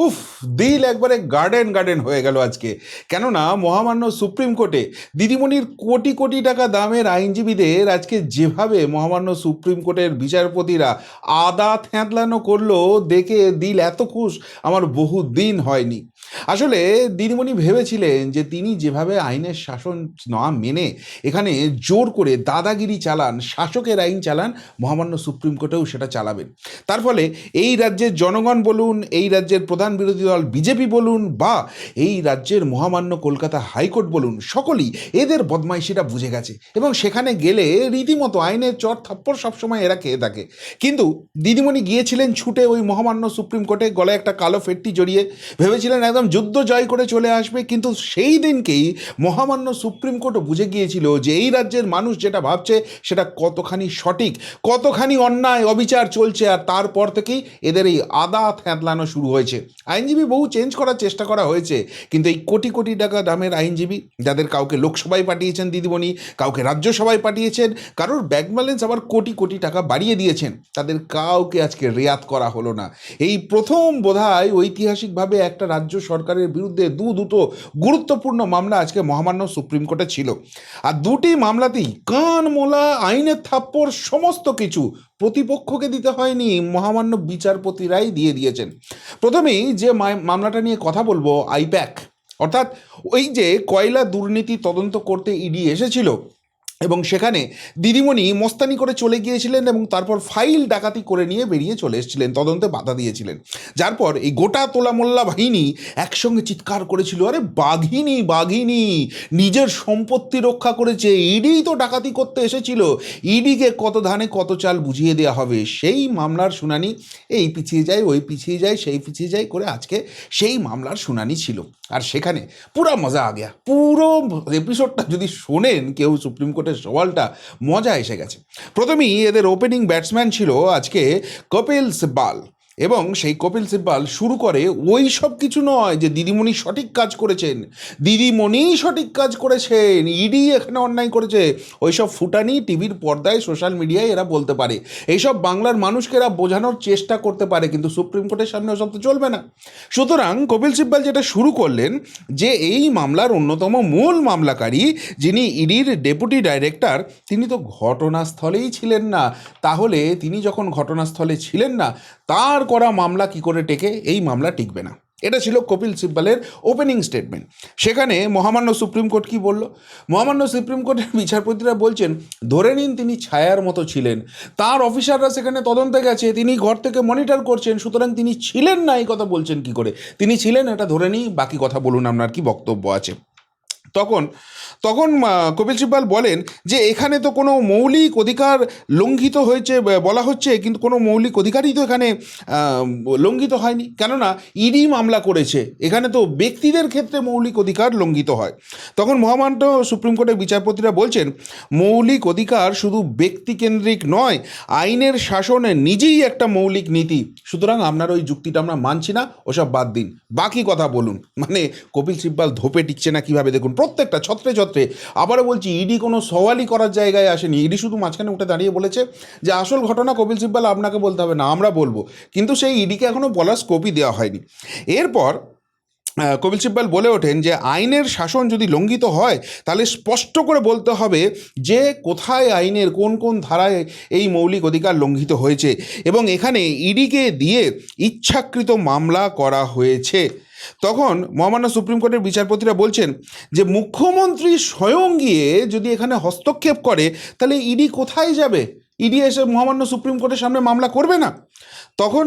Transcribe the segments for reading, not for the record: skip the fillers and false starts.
উফ, দিল একবারে গার্ডেন গার্ডেন হয়ে গেল আজকে। কেননা মহামান্য সুপ্রিম কোর্টে দিদিমণির কোটি কোটি টাকা দামের আইনজীবীদের আজকে যেভাবে মহামান্য সুপ্রিম কোর্টের বিচারপতিরা আদা থ্যাঁতলানো করলো, দেখে দিল এত খুশ আমার বহু দিন হয়নি। আসলে দিদিমণি ভেবেছিলেন যে তিনি যেভাবে আইনের শাসন না মেনে এখানে জোর করে দাদাগিরি চালান, শাসকের আইন চালান, মহামান্য সুপ্রিম কোর্টেও সেটা চালাবেন। তার ফলে এই রাজ্যের জনগণ বলুন, এই রাজ্যের প্রধান বিরোধী দল বিজেপি বলুন, বা এই রাজ্যের মহামান্য কলকাতা হাইকোর্ট বলুন, সকলেই এদের বদমাইশিটা বুঝে গেছে এবং সেখানে গেলে রীতিমতো আইনের চর থাপ্পড় সবসময় এরা খেয়ে থাকে। কিন্তু দিদিমণি গিয়েছিলেন ছুটে ওই মহামান্য সুপ্রিম কোর্টে, গলায় একটা কালো ফেটটি জড়িয়ে, ভেবেছিলেন একদম যুদ্ধ জয় করে চলে আসবে। কিন্তু সেই দিনকেই মহামান্য সুপ্রিম কোর্টও বুঝে গিয়েছিল যে এই রাজ্যের মানুষ যেটা ভাবছে সেটা কতখানি সঠিক, কতখানি অন্যায় অবিচার চলছে। আর তারপর থেকেই এদের এই আদা থ্যাঁতলানো শুরু হয়েছে। আইনজীবী বহু চেঞ্জ করার চেষ্টা করা হয়েছে, কিন্তু এই কোটি কোটি টাকা দামের আইনজীবী, যাদের কাউকে লোকসভায় পাঠিয়েছেন দিদিমণি, কাউকে রাজ্যসভায় পাঠিয়েছেন, কারোর ব্যাংক ব্যালেন্স আবার কোটি কোটি টাকা বাড়িয়ে দিয়েছেন, তাদের কাউকে আজকে রেয়াত করা হলো না। এই প্রথম বোধহয় ঐতিহাসিকভাবে একটা রাজ্য সরকারের বিরুদ্ধে দুটো গুরুত্বপূর্ণ মামলা আজকে মহামান্য সুপ্রিম কোর্টে ছিল। আর দুটি মামলাতেই কান মোলা আইনের থাপ্পড় সমস্ত কিছু প্রতিপক্ষকে দিতে হয়নি, মহামান্য বিচারপতিরাই দিয়ে দিয়েছেন। প্রথমেই যে মামলাটা নিয়ে কথা বলবো, আইপ্যাক, অর্থাৎ ওই যে কয়লা দুর্নীতি তদন্ত করতে ইডি এসেছিল এবং সেখানে দিদিমণি মস্তানি করে চলে গিয়েছিলেন এবং তারপর ফাইল ডাকাতি করে নিয়ে বেরিয়ে চলে এসেছিলেন, তদন্তে বাধা দিয়েছিলেন। যার পর এই গোটা তোলা মোল্লা বাহিনী একসঙ্গে চিৎকার করেছিল, আরে বাঘিনী বাঘিনী, নিজের সম্পত্তি রক্ষা করেছে, ইডিই তো ডাকাতি করতে এসেছিল, ইডিকে কত ধানে কত চাল বুঝিয়ে দেওয়া হবে। সেই মামলার শুনানি এই পিছিয়ে যায়, ওই পিছিয়ে যায়, সেই পিছিয়ে যায় করে আজকে সেই মামলার শুনানি ছিল। আর সেখানে পুরো মজা আ গিয়া, পুরো এপিসোডটা যদি শোনেন কেউ সুপ্রিম কোর্টের সওয়ালটা, মজা এসে গেছে। প্রথমেই এদের ওপেনিং ব্যাটসম্যান ছিল আজকে কপিল সিব্বাল, এবং সেই কপিল সিব্বাল শুরু করে ওই সব কিছু নয় যে দিদিমণি সঠিক কাজ করেছেন, দিদিমণি সঠিক কাজ করেছেন, ইডি এখানে অন্যায় করেছে, ওইসব ফুটানি টিভির পর্দায় সোশ্যাল মিডিয়ায় এরা বলতে পারে, এইসব বাংলার মানুষকে এরা বোঝানোর চেষ্টা করতে পারে, কিন্তু সুপ্রিম কোর্টের সামনে ওসব তো চলবে না। সুতরাং কপিল সিব্বাল যেটা শুরু করলেন যে এই মামলার অন্যতম মূল মামলাকারী যিনি ইডির ডেপুটি ডাইরেক্টর, তিনি তো ঘটনাস্থলেই ছিলেন না। তাহলে তিনি যখন ঘটনাস্থলে ছিলেন না, তার করা মামলা কি করে টেকে? এই মামলা টিকবে না। এটা ছিল কপিল সিব্বালের ওপেনিং স্টেটমেন্ট। সেখানে মহামান্য সুপ্রিম কোর্ট কি বলল? মহামান্য সুপ্রিম কোর্টের বিচারপতিরা বলছেন, ধরে নিন তিনি ছায়ার মতো ছিলেন, তার অফিসাররা সেখানে তদন্তে গেছে, তিনি ঘর থেকে মনিটর করছেন, সুতরাং তিনি ছিলেন না এই কথা বলছেন কি করে? তিনি ছিলেন, এটা ধরে নিই, বাকি কথা বলুন আপনার কি বক্তব্য আছে। তখন তখন কপিল সিব্বাল বলেন যে এখানে তো কোনো মৌলিক অধিকার লঙ্ঘিত হয়েছে বলা হচ্ছে, কিন্তু কোনো মৌলিক অধিকারই তো এখানে লঙ্ঘিত হয়নি, কেননা ইডি মামলা করেছে, এখানে তো ব্যক্তিদের ক্ষেত্রে মৌলিক অধিকার লঙ্ঘিত হয়। তখন মহামান্য সুপ্রিম কোর্টের বিচারপতিরা বলছেন, মৌলিক অধিকার শুধু ব্যক্তিকেন্দ্রিক নয়, আইনের শাসনে নিজেই একটা মৌলিক নীতি, সুতরাং আপনার ওই যুক্তিটা আমরা মানছি না, ওসব বাদ দিন, বাকি কথা বলুন। মানে কপিল সিব্বাল ধোপে টিকছে না কীভাবে দেখুন, প্রত্যেকটা ছত্রে ছত্রে। আবারও বলছি, ইডি কোনো সওয়ালই করার জায়গায় আসেনি, ইডি শুধু মাঝখানে উঠে দাঁড়িয়ে বলেছে যে আসল ঘটনা কপিল সিব্বাল আপনাকে বলতে হবে না, আমরা বলবো, কিন্তু সেই ইডিকে এখনও বলার স্কোপই দেওয়া হয়নি। এরপর কপিল সিব্বাল বলে ওঠেন যে আইনের শাসন যদি লঙ্ঘিত হয় তাহলে স্পষ্ট করে বলতে হবে যে কোথায় আইনের কোন কোন ধারায় এই মৌলিক অধিকার লঙ্ঘিত হয়েছে, এবং এখানে ইডিকে দিয়ে ইচ্ছাকৃত মামলা করা হয়েছে। তখন মহামান্য সুপ্রিম কোর্টের বিচারপতিরা বলছেন যে মুখ্যমন্ত্রী স্বয়ং গিয়ে যদি এখানে হস্তক্ষেপ করে তাহলে ইডি কোথায় যাবে? ইডি এসে মহামান্য সুপ্রিম কোর্টের সামনে মামলা করবে না। তখন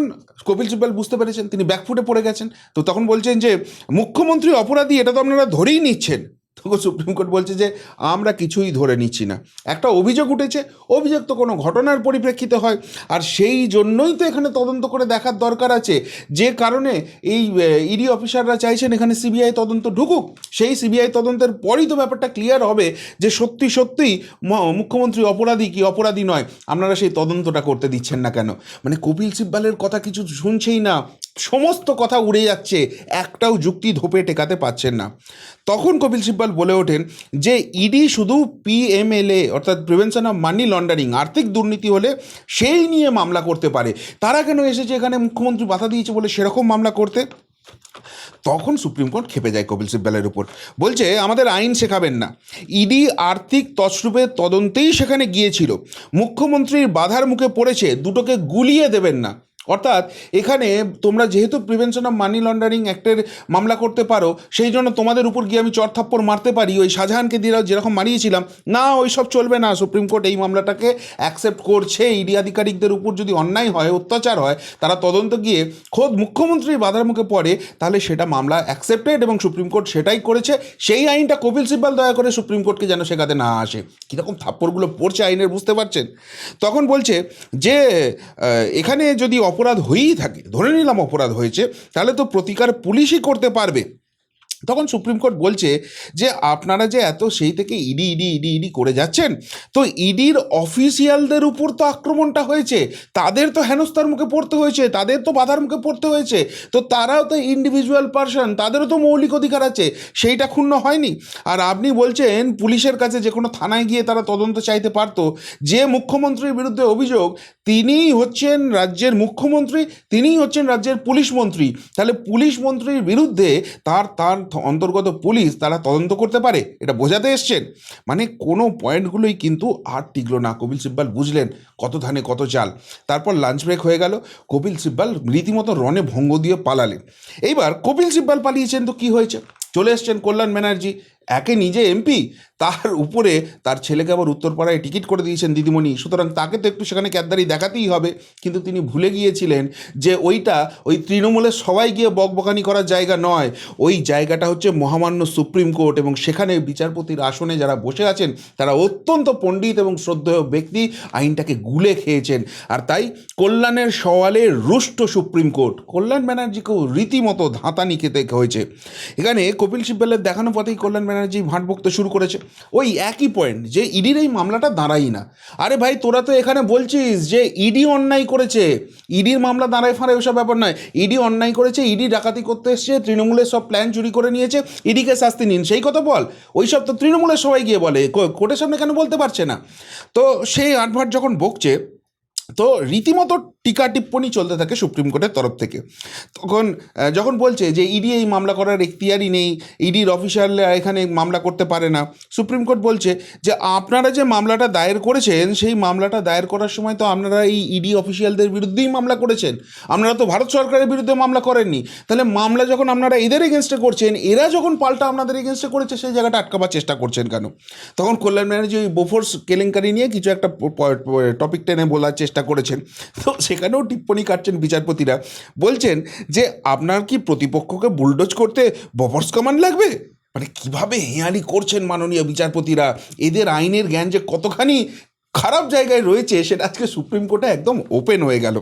কপিল সিব্বাল বুঝতে পেরেছেন, তিনি ব্যাকফুটে পড়ে গেছেন। তো তখন বলছেন যে মুখ্যমন্ত্রী অপরাধী, এটা তো আপনারা ধরেই নিচ্ছেন। তখন সুপ্রিম কোর্ট বলছে যে আমরা কিছুই ধরে নিচ্ছি না, একটা অভিযোগ উঠেছে, অভিযোগ তো কোনো ঘটনার পরিপ্রেক্ষিতে হয়, আর সেই জন্যই তো এখানে তদন্ত করে দেখার দরকার আছে, যে কারণে এই ইডি অফিসাররা চাইছেন এখানে সিবিআই তদন্ত ঢুকুক। সেই সিবিআই তদন্তের পরই তো ব্যাপারটা ক্লিয়ার হবে যে সত্যি সত্যিই মুখ্যমন্ত্রী অপরাধী কি অপরাধী নয়, আপনারা সেই তদন্তটা করতে দিচ্ছেন না কেন? মানে কপিল সিব্বালের কথা কিছু শুনছেই না, সমস্ত কথা উড়ে যাচ্ছে, একটাও যুক্তি ধোপে টেকাতে পারছেন না। তখন কপিল সিব্বাল বলে ওঠেন যে ইডি শুধু পিএমএলএ অর্থাৎ প্রিভেনশন অফ মানি লন্ডারিং, আর্থিক দুর্নীতি হলে সেই নিয়ে মামলা করতে পারে, তারা কেন এসেছে এখানে মুখ্যমন্ত্রী বাধা দিয়েছে বলে সেরকম মামলা করতে? তখন সুপ্রিম কোর্ট খেপে যায় কপিল সিব্বলের উপর, বলছে আমাদের আইন শেখাবেন না, ইডি আর্থিক তছরূপের তদন্তেই সেখানে গিয়েছিল, মুখ্যমন্ত্রীর বাধার মুখে পড়েছে, দুটোকে গুলিয়ে দেবেন না। অর্থাৎ এখানে তোমরা যেহেতু প্রিভেনশন অফ মানি লন্ডারিং অ্যাক্টের মামলা করতে পারো, সেই জন্য তোমাদের উপর গিয়ে আমি চড়থাপ্পড় মারতে পারি, ওই শাহজাহানকে দিয়ে যেরকম মারিয়েছিলাম, না ওই সব চলবে না। সুপ্রিম কোর্ট এই মামলাটাকে অ্যাকসেপ্ট করছে। ইডি আধিকারিকদের উপর যদি অন্যায় হয়, অত্যাচার হয়, তারা তদন্ত গিয়ে খোদ মুখ্যমন্ত্রীর বাধার মুখে পড়ে, তাহলে সেটা মামলা অ্যাকসেপ্টেড, এবং সুপ্রিম কোর্ট সেটাই করেছে। সেই আইনটা কপিল সিব্বল দয়া করে সুপ্রিম কোর্টকে যেন শেখাতে না আসে। কীরকম থাপ্পড়গুলো পড়ছে আইনের, বুঝতে পারছেন? তখন বলছে যে এখানে যদি অপরাধ হয়েই থাকে, ধরে নিলাম অপরাধ হয়েছে, তাহলে তো প্রতিকার পুলিশই করতে পারবে। তখন সুপ্রিম কোর্ট বলছে যে আপনারা যে এত সেই থেকে ইডি ইডি ইডি ইডি করে যাচ্ছেন, তো ইডির অফিসিয়ালদের উপর তো আক্রমণটা হয়েছে, তাদের তো হেনস্থার মুখে পড়তে হয়েছে, তাদের তো বাধার মুখে পড়তে হয়েছে, তো তারাও তো ইন্ডিভিজুয়াল পার্সন, তাদেরও তো মৌলিক অধিকার আছে, সেইটা ক্ষুণ্ণ হয়নি। আর আপনি বলছেন পুলিশের কাছে যে কোনো থানায় গিয়ে তারা তদন্ত চাইতে পারতো। যে মুখ্যমন্ত্রীর বিরুদ্ধে অভিযোগ, তিনিই হচ্ছেন রাজ্যের মুখ্যমন্ত্রী, তিনিই হচ্ছেন রাজ্যের পুলিশ মন্ত্রী, তাহলে পুলিশ মন্ত্রীর বিরুদ্ধে তার অন্তর্গত পুলিশ তারা তদন্ত করতে পারে, এটা বোঝাতে এসছেন। মানে কোনো পয়েন্টগুলোই কিন্তু আর টিকলো না। কপিল সিব্বল বুঝলেন কত ধানে কত চাল। তারপর লাঞ্চ ব্রেক হয়ে গেল, কপিল সিব্বল রীতিমতো রণে ভঙ্গ দিয়ে পালালেন। এইবার কপিল সিব্বল পালিয়েছেন তো কি হয়েছে, চলে এসছেন কল্যাণ ব্যানার্জি, একে নিজে এমপি, তার উপরে তার ছেলেকে আবার উত্তরপাড়ায় টিকিট করে দিয়েছেন দিদিমণি, সুতরাং তাকে তো একটু সেখানে ক্যাদারি দেখাতেই হবে। কিন্তু তিনি ভুলে গিয়েছিলেন যে ওইটা ওই তৃণমূলের সবাই গিয়ে বকবকানি করার জায়গা নয়, ওই জায়গাটা হচ্ছে মহামান্য সুপ্রিম কোর্ট, এবং সেখানে বিচারপতির আসনে যারা বসে আছেন তারা অত্যন্ত পণ্ডিত এবং শ্রদ্ধেয় ব্যক্তি, আইনটাকে গুলে খেয়েছেন। আর তাই কল্যাণের সওয়ালে রুষ্ট সুপ্রিম কোর্ট, কল্যাণ ব্যানার্জিকেও রীতিমতো ধাঁতানি খেতে হয়েছে। এখানে কপিল সিব্বলের দেখানো পথেই কল্যাণ ব্যানার্জি ভাঁট বকতে শুরু করেছে, ওই একই পয়েন্ট যে ইডির এই মামলাটা দাঁড়াই না। আরে ভাই, তোরা তো এখানে বলছিস যে ইডি অন্যায় করেছে, ইডির মামলা দাঁড়ায় ফাঁড়ায় ওসব ব্যাপার নয়, ইডি অন্যায় করেছে, ইডি ডাকাতি করতে এসছে, তৃণমূলের সব প্ল্যান চুরি করে নিয়েছে, ইডিকে শাস্তি নিন, সেই কথা বল। ওই সব তো তৃণমূলের সবাই গিয়ে বলে, কোর্টের সামনে কেন বলতে পারছে না? তো সেই আটভাট যখন বকছে, তো রীতিমতো টিকা টিপ্পণী চলতে থাকে সুপ্রিম কোর্টের তরফ থেকে। তখন যখন বলছে যে ইডি এই মামলা করার এখতিয়ারই নেই, ইডির অফিসাররা এখানে মামলা করতে পারে না, সুপ্রিম কোর্ট বলছে যে আপনারা যে মামলাটা দায়ের করেছেন, সেই মামলাটা দায়ের করার সময় তো আপনারা এই ইডি অফিসিয়ালদের বিরুদ্ধেই মামলা করেছেন, আপনারা তো ভারত সরকারের বিরুদ্ধে মামলা করেননি। তাহলে মামলা যখন আপনারা এদের এগেনস্টে করছেন, এরা যখন পাল্টা আপনাদের এগেনস্টে করেছে, সেই জায়গাটা আটকাবার চেষ্টা করছেন কেন? তখন কল্যাণ ব্যানার্জি ওই বোফোর্স কেলেঙ্কারি নিয়ে কিছু একটা টপিক টেনে বলার চেষ্টা করেছেন। তো সেখানেও টিপ্পণী কাটছেন বিচারপতিরা, বলছেন যে আপনার কি প্রতিপক্ষকে বুলডোজ করতে বোফোর্স কামান লাগবে? মানে কিভাবে হেঁয়ালি করছেন মাননীয় বিচারপতিরা, এদের আইনের জ্ঞান যে কতখানি খারাপ জায়গায় রয়েছে সেটা আজকে সুপ্রিম কোর্টে একদম ওপেন হয়ে গেল।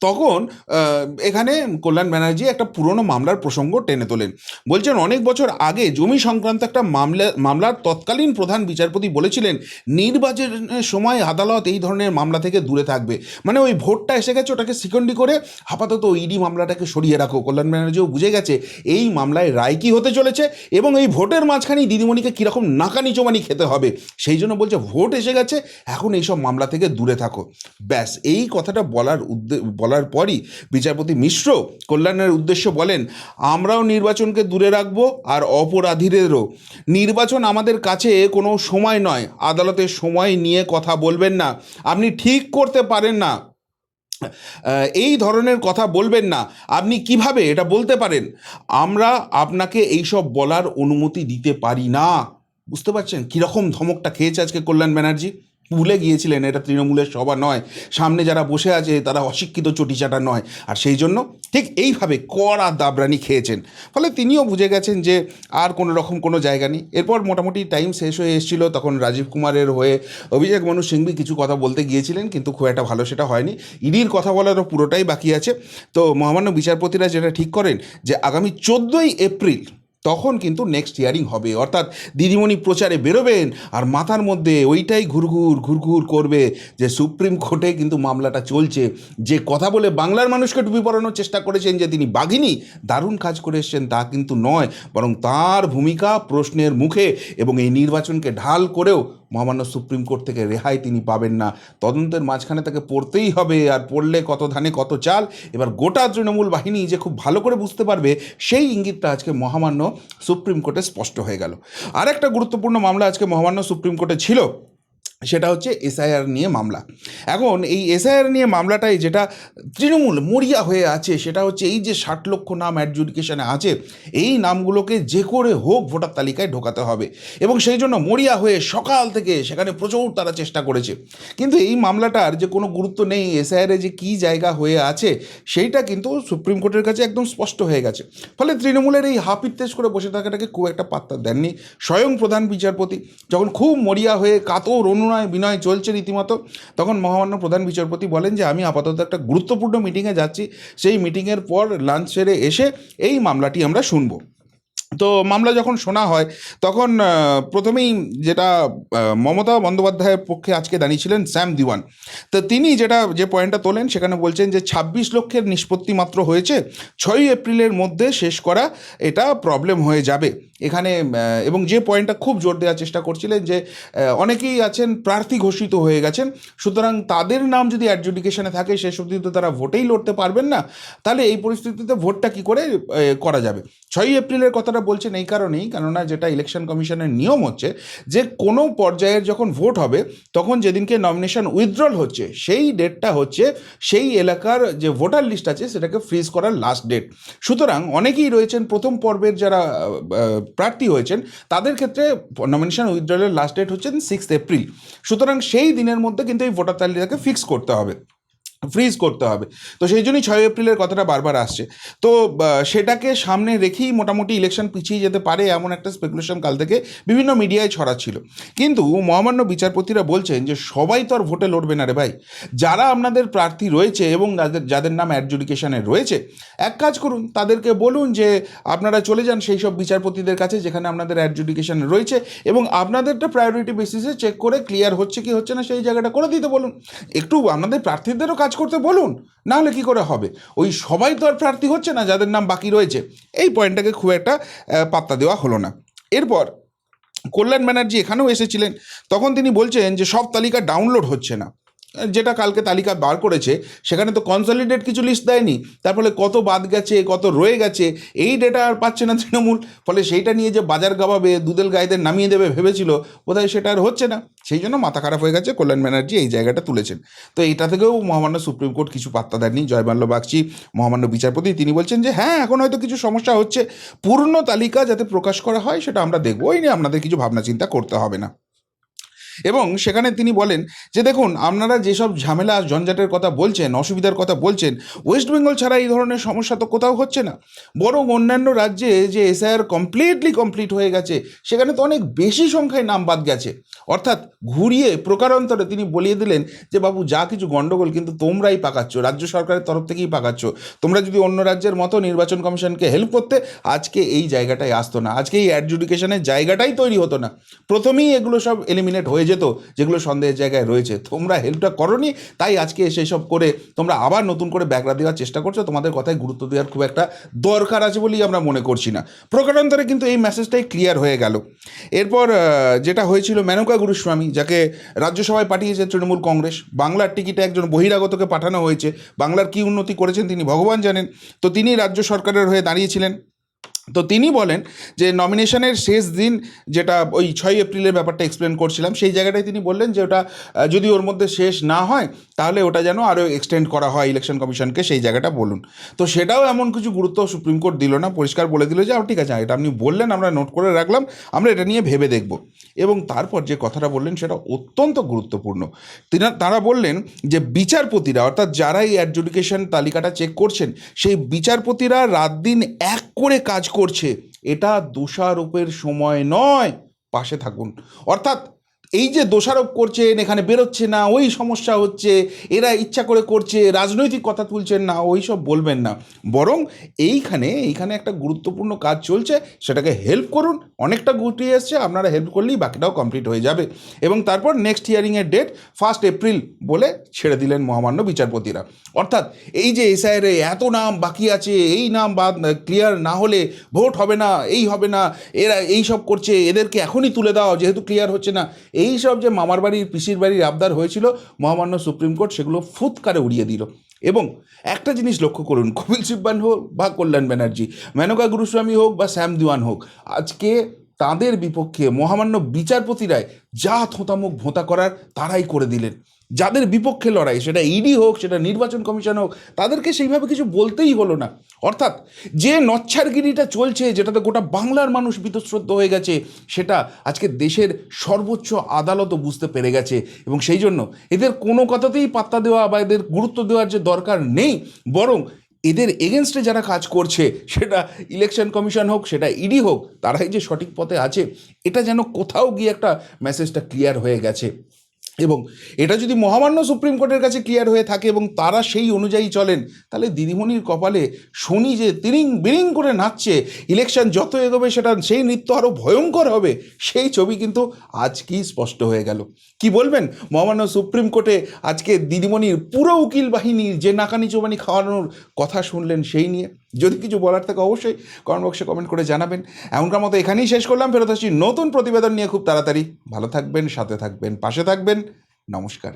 তখন এখানে কল্যাণ ব্যানার্জি একটা পুরনো মামলার প্রসঙ্গ টেনে তোলেন, বলছেন অনেক বছর আগে জমি সংক্রান্ত একটা মামলার তৎকালীন প্রধান বিচারপতি বলেছিলেন নির্বাচনের সময় আদালত এই ধরনের মামলা থেকে দূরে থাকবে, মানে ওই ভোটটা এসে গেছে, ওটাকে সিকন্ডি করে আপাতত ইডি মামলাটাকে সরিয়ে রাখো। কল্যাণ ব্যানার্জিও বুঝে গেছে এই মামলায় রায় কী হতে চলেছে, এবং এই ভোটের মাঝখানেই দিদিমণিকে কীরকম নাকানি চোমানি খেতে হবে, সেই জন্য বলছে ভোট এসে গেছে, এখন এইসব মামলা থেকে দূরে থাকো। ব্যাস, এই কথাটা বলার পরই বিচারপতি মিশ্র কল্যাণের উদ্দেশ্য বলেন, আমরাও নির্বাচনকে দূরে রাখব, আর অপরাধীদেরও। নির্বাচন আমাদের কাছে কোনো সময় নয়, আদালতের সময় নিয়ে কথা বলবেন না, আপনি ঠিক করতে পারেন না, এই ধরনের কথা বলবেন না, আপনি কিভাবে এটা বলতে পারেন? আমরা আপনাকে এইসব বলার অনুমতি দিতে পারি না। বুঝতে পারছেন কীরকম ধমকটা খেয়েছে আজকে কল্যাণ ব্যানার্জি? ভুলে গিয়েছিলেন এটা তৃণমূলের সভা নয়, সামনে যারা বসে আছে তারা অশিক্ষিত চটিচাটা নয়, আর সেই জন্য ঠিক এইভাবে কড়া দাবরানি খেয়েছেন। ফলে তিনিও বুঝে গেছেন যে আর কোনো রকম কোনো জায়গা নেই। এরপর মোটামুটি টাইম শেষ হয়ে এসেছিল, তখন রাজীব কুমারের হয়ে অভিষেক মনু সিংভি কিছু কথা বলতে গিয়েছিলেন, কিন্তু খুব একটা ভালো সেটা হয়নি। ইডির কথা বলারও পুরোটাই বাকি আছে। তো মহামান্য বিচারপতিরা যেটা ঠিক করেন যে আগামী 14ই এপ্রিল তখন কিন্তু নেক্সট হিয়ারিং হবে, অর্থাৎ দিদিমণি প্রচারে বেরোবেন আর মাথার মধ্যে ওইটাই ঘুরঘুর করবে যে সুপ্রিম কোর্টে কিন্তু মামলাটা চলছে। যে কথা বলে বাংলার মানুষকে টুপি পরানোর চেষ্টা করেছেন যে তিনি বাঘিনী, দারুণ কাজ করে এসছেন তা কিন্তু নয়, বরং তার ভূমিকা প্রশ্নের মুখে এবং এই নির্বাচনকে ঢাল করেও মহামান্য সুপ্রিম কোর্ট থেকে রেহাই তিনি পাবেন না, তদন্তের মাঝখানে তাকে পড়তেই হবে, আর পড়লে কত ধানে কত চাল, এবার গোটা তৃণমূল বাহিনী যে খুব ভালো করে বুঝতে পারবে সেই ইঙ্গিতটা আজকে মহামান্য সুপ্রিম কোর্টে স্পষ্ট হয়ে গেল। আর একটা গুরুত্বপূর্ণ মামলা আজকে মহামান্য সুপ্রিম কোর্টে ছিল, সেটা হচ্ছে এসআইআর নিয়ে মামলা। এখন এই এসআইআর নিয়ে মামলাটাই যেটা তৃণমূল মরিয়া হয়ে আছে, সেটা হচ্ছে এই যে 60 লক্ষ নাম অ্যাডজুডিকেশনে আছে, এই নামগুলোকে যে করে হোক ভোটার তালিকায় ঢোকাতে হবে, এবং সেই জন্য মরিয়া হয়ে সকাল থেকে সেখানে প্রচুর তারা চেষ্টা করেছে। কিন্তু এই মামলাটার যে কোনো গুরুত্ব নেই, এসআইআরে যে কী জায়গা হয়ে আছে সেইটা কিন্তু সুপ্রিম কোর্টের কাছে একদম স্পষ্ট হয়ে গেছে। ফলে তৃণমূলের এই হাপিত্তেশ করে বসে থাকাটাকে খুব একটা পাত্তা দেননি স্বয়ং প্রধান বিচারপতি। যখন খুব মরিয়া হয়ে কাতর অনুনয় বিনয় চলছে রীতিমতো, তখন মহামান্য প্রধান বিচারপতি বলেন যে আমি আপাতত একটা গুরুত্বপূর্ণ মিটিংয়ে যাচ্ছি, সেই মিটিংয়ের পর লাঞ্চ সেরে এসে এই মামলাটি আমরা শুনব। তো মামলা যখন শোনা হয় তখন প্রথমেই যেটা মমতা বন্দ্যোপাধ্যায়ের পক্ষে আজকে দাঁড়িয়েছিলেন স্যাম দিওয়ান, তো তিনি যে পয়েন্টটা তোলেন সেখানে বলছেন যে 26 লক্ষের নিষ্পত্তি মাত্র হয়েছে, 6ই এপ্রিলের মধ্যে শেষ করা এটা প্রবলেম হয়ে যাবে এখানে। এবং যে পয়েন্টটা খুব জোর দেওয়ার চেষ্টা করছিলেন যে অনেকেই আছেন প্রার্থী ঘোষিত হয়ে গেছেন, সুতরাং তাদের নাম যদি অ্যাডজুডিকেশনে থাকে শেষ অবধি তো তারা ভোটেই লড়তে পারবেন না, তাহলে এই পরিস্থিতিতে ভোটটা কী করে করা যাবে। 6ই এপ্রিলের কথাটা বলছেন এই কারণেই, কেননা যেটা ইলেকশন কমিশনের নিয়ম হচ্ছে যে কোনো পর্যায়ের যখন ভোট হবে তখন যেদিনকে নমিনেশন উইথড্রল হচ্ছে সেই ডেটটা হচ্ছে সেই এলাকার যে ভোটার লিস্ট আছে সেটাকে ফ্রিজ করার লাস্ট ডেট। সুতরাং অনেকেই রয়েছেন প্রথম পর্বের যারা প্রার্থী হয়েছেন তাদের ক্ষেত্রে নমিনেশন উইথড্রলের লাস্ট ডেট হচ্ছে 6 এপ্রিল। সুতরাং সেই দিনের মধ্যে কিন্তু এই ভোটার তালিকাকে ফিক্স করতে হবে, ফ্রিজ করতে হবে। তো সেই জন্যই 6 এপ্রিলের কথাটা বারবার আসছে। তো সেটাকে সামনে রেখেই মোটামুটি ইলেকশন পিছিয়ে যেতে পারে এমন একটা স্পেকুলেশন কাল থেকে বিভিন্ন মিডিয়ায় ছড়াচ্ছিল। কিন্তু মহামান্য বিচারপতিরা বলছেন যে সবাই তো আর ভোটে লড়বে না রে ভাই, যারা আপনাদের প্রার্থী রয়েছে এবং যাদের নাম অ্যাডজুডিকেশনে রয়েছে, এক কাজ করুন, তাদেরকে বলুন যে আপনারা চলে যান সেই সব বিচারপতিদের কাছে যেখানে আপনাদের অ্যাডজুডিকেশনে রয়েছে, এবং আপনাদেরটা প্রায়োরিটি বেসিসে চেক করে ক্লিয়ার হচ্ছে কি হচ্ছে না সেই জায়গাটা করে দিতে বলুন। একটু আপনাদের প্রার্থীদেরও কাজ করতে বলুন, না হলে কী করে হবে? ওই সবাই তো আর প্রার্থী হচ্ছে না যাদের নাম বাকি রয়েছে। এই পয়েন্টটাকে খুব একটা পাত্তা দেওয়া হলো না। এরপর কল্যাণ ব্যানার্জি এখানেও এসেছিলেন, তখন তিনি বলছেন যে সব তালিকা ডাউনলোড হচ্ছে না, যেটা কালকে তালিকা বার করেছে সেখানে তো কনসলিডেট কিছু লিস্ট দেয়নি, তার ফলে কত বাদ গেছে কত রয়ে গেছে এই ডেটা আর পাচ্ছে না তৃণমূল। ফলে সেইটা নিয়ে যে বাজার গাবাবে দুদেল গায়েদের নামিয়ে দেবে ভেবেছিল, বোধহয় সেটা আর হচ্ছে না, সেই জন্য মাথা খারাপ হয়ে গেছে। কল্যাণ ব্যানার্জি এই জায়গাটা তুলেছেন। তো এইটা থেকেও মহামান্য সুপ্রিম কোর্ট কিছু পাত্তা দেননি। জয়মাল্য বাগচি মহামান্য বিচারপতি তিনি বলছেন যে হ্যাঁ এখন হয়তো কিছু সমস্যা হচ্ছে, পূর্ণ তালিকা যাতে প্রকাশ করা হয় সেটা আমরা দেখবো, এই নিয়ে আপনাদের কিছু ভাবনা চিন্তা করতে হবে না। এবং সেখানে তিনি বলেন যে দেখুন আপনারা যেসব ঝামেলা ঝঞ্ঝাটের কথা বলছেন, অসুবিধার কথা বলছেন, ওয়েস্ট বেঙ্গল ছাড়া এই ধরনের সমস্যা তো কোথাও হচ্ছে না, বরং অন্যান্য রাজ্যে যে এসআইআর কমপ্লিট হয়ে গেছে সেখানে তো অনেক বেশি সংখ্যায় নাম বাদ গেছে। অর্থাৎ ঘুরিয়ে প্রকারান্তরে তিনি বলিয়ে দিলেন যে বাবু যা কিছু গণ্ডগোল কিন্তু তোমরাই পাকাচ্ছ, রাজ্য সরকারের তরফ থেকেই পাকাচ্ছ। তোমরা যদি অন্য রাজ্যের মতো নির্বাচন কমিশনকে হেল্প করতে আজকে এই জায়গাটায় আসতো না, আজকে এই অ্যাডজুডিকেশনের জায়গাটাই তৈরি হতো না, প্রথমেই এগুলো সব এলিমিনেট হয়ে যেত যেগুলো সন্দেহের জায়গায় রয়েছে। তোমরা হেল্পটা করোনি, তাই আজকে সেই সব করে তোমরা আবার নতুন করে ব্যাকরা দেওয়ার চেষ্টা করছো, তোমাদের কথায় গুরুত্ব দেওয়ার খুব একটা দরকার আছে বলেই আমরা মনে করছি না। প্রকারান্তরে কিন্তু এই মেসেজটাই ক্লিয়ার হয়ে গেল। এরপর যেটা হয়েছিল, মেনকা গুরুস্বামী যাকে রাজ্যসভায় পাঠিয়েছে তৃণমূল কংগ্রেস, বাংলার টিকিটে একজন বহিরাগতকে পাঠানো হয়েছে, বাংলার কী উন্নতি করেছেন তিনি ভগবান জানেন, তো তিনি রাজ্য সরকারের হয়ে দাঁড়িয়েছিলেন। তো তিনি বলেন যে নমিনেশনের শেষ দিন, যেটা ওই 6 এপ্রিলের ব্যাপারটা এক্সপ্লেন করছিলাম, সেই জায়গাটায় তিনি বললেন যে ওটা যদি ওর মধ্যে শেষ না হয় তাহলে ওটা যেন আরও এক্সটেন্ড করা হয় ইলেকশন কমিশনকে, সেই জায়গাটা বলুন। তো সেটাও এমন কিছু গুরুত্ব সুপ্রিম কোর্ট দিল না, পরিষ্কার বলে দিল যে ঠিক আছে এটা আপনি বললেন, আমরা নোট করে রাখলাম, আমরা এটা নিয়ে ভেবে দেখব। এবং তারপর যে কথাটা বললেন সেটা অত্যন্ত গুরুত্বপূর্ণ। তারা বললেন যে বিচারপতিরা, অর্থাৎ যারা এই অ্যাডজুডিকেশন তালিকাটা চেক করছেন সেই বিচারপতিরা রাত দিন এক করে কাজ করছে, এটা দোষারোপের সময় নয়, পাশে থাকুন। অর্থাৎ এই যে দোষারোপ করছেন, এখানে বেরোচ্ছে না, ওই সমস্যা হচ্ছে, এরা ইচ্ছা করে করছে, রাজনৈতিক কথা তুলছেন না, ওই সব বলবেন না, বরং এইখানে একটা গুরুত্বপূর্ণ কাজ চলছে, সেটাকে হেল্প করুন। অনেকটা গুটিয়ে এসছে, আপনারা হেল্প করলেই বাকিটাও কমপ্লিট হয়ে যাবে। এবং তারপর নেক্সট হিয়ারিংয়ের ডেট 1 এপ্রিল বলে ছেড়ে দিলেন মহামান্য বিচারপতিরা। অর্থাৎ এই যে এসআইআরে এত নাম বাকি আছে, এই নাম বাদ ক্লিয়ার না হলে ভোট হবে না, এই হবে না, এরা এই সব করছে, এদেরকে এখনই তুলে দাও যেহেতু ক্লিয়ার হচ্ছে না, এই সব যে মামার বাড়ির পিসির বাড়ির আবদার হয়েছিল মহামান্য সুপ্রিম কোর্ট সেগুলো ফুৎকারে উড়িয়ে দিল। এবং একটা জিনিস লক্ষ্য করুন, কপিল সিব্বাল হোক বা কল্যাণ ব্যানার্জি, মেনকা গুরুস্বামী হোক বা শ্যাম দিওয়ান হোক, আজকে তাদের বিপক্ষে মহামান্য বিচারপতিরাই যা থোঁতামুখ ভোঁতা করার তারাই করে দিলেন। যাদের বিপক্ষে লড়াই, সেটা ইডি হোক, সেটা নির্বাচন কমিশন হোক, তাদেরকে সেইভাবে কিছু বলতেই হলো না। অর্থাৎ যে নচ্ছারগিরিটা চলছে, যেটাতে গোটা বাংলার মানুষ বীতশ্রদ্ধ হয়ে গেছে, সেটা আজকে দেশের সর্বোচ্চ আদালতও বুঝতে পেরে গেছে। এবং সেই জন্য এদের কোনো কথাতেই পাত্তা দেওয়া বা এদের গুরুত্ব দেওয়ার যে দরকার নেই, বরং এদের এগেনস্টে যারা কাজ করছে, সেটা ইলেকশন কমিশন হোক, সেটা ইডি হোক, তারাই যে সঠিক পথে আছে, এটা যেন কোথাও গিয়ে একটা মেসেজটা ক্লিয়ার হয়ে গেছে। এবং এটা যদি মহামান্য সুপ্রিম কোর্টের কাছে ক্লিয়ার হয়ে থাকে এবং তারা সেই অনুযায়ী চলেন, তাহলে দিদিমণির কপালে শনি যে তিরিং বিরিং করে নাচছে, ইলেকশন যত এগোবে সেটা সেই নৃত্য আরও ভয়ঙ্কর হবে, সেই ছবি কিন্তু আজকেই স্পষ্ট হয়ে গেল। কি বলবেন মহামান্য সুপ্রিম কোর্টে আজকে দিদিমণির পুরো উকিল বাহিনীর যে নাকানি চোবানি খাওয়ানোর কথা শুনলেন সেই নিয়ে? যদি কিছু বলার থাকে অবশ্যই কমেন্ট বক্সে কমেন্ট করে জানাবেন। এমনকার মতো এখানেই শেষ করলাম, ফেরত আসছি নতুন প্রতিবেদন নিয়ে খুব তাড়াতাড়ি। ভালো থাকবেন, সাথে থাকবেন, পাশে থাকবেন। নমস্কার।